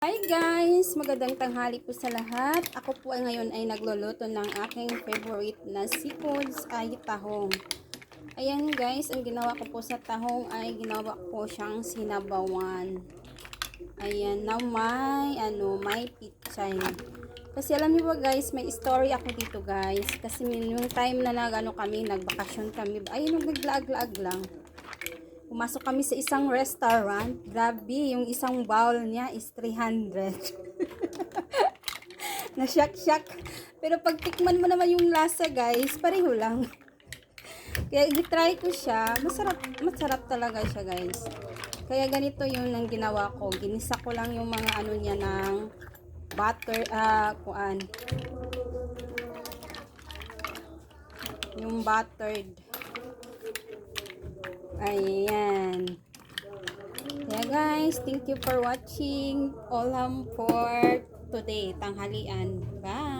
Hi guys! Magandang tanghali po sa lahat. Ako po ay ngayon ay nagluluto ng aking favorite na seafoods ay tahong. Ayan guys, ang ginawa ko po sa tahong ay ginawa ko siyang sinabawan. Ayan, now may pichay. Kasi alam niyo ba guys, may story ako dito guys. Kasi yung time na kami, nagbakasyon kami, ay naglaag-laag lang. Pumasok kami sa isang restaurant. Grabe, yung isang bowl niya is 300. Na-shock. Pero pag tikman mo naman yung lasa, guys, pareho lang. Kaya i-try ko siya. Masarap talaga siya, guys. Kaya ganito yung nang ginawa ko. Ginisa ko lang yung mga ano niya ng butter, yung buttered. Ayan. Kaya guys, thank you for watching. All for today, tanghalian. Bye!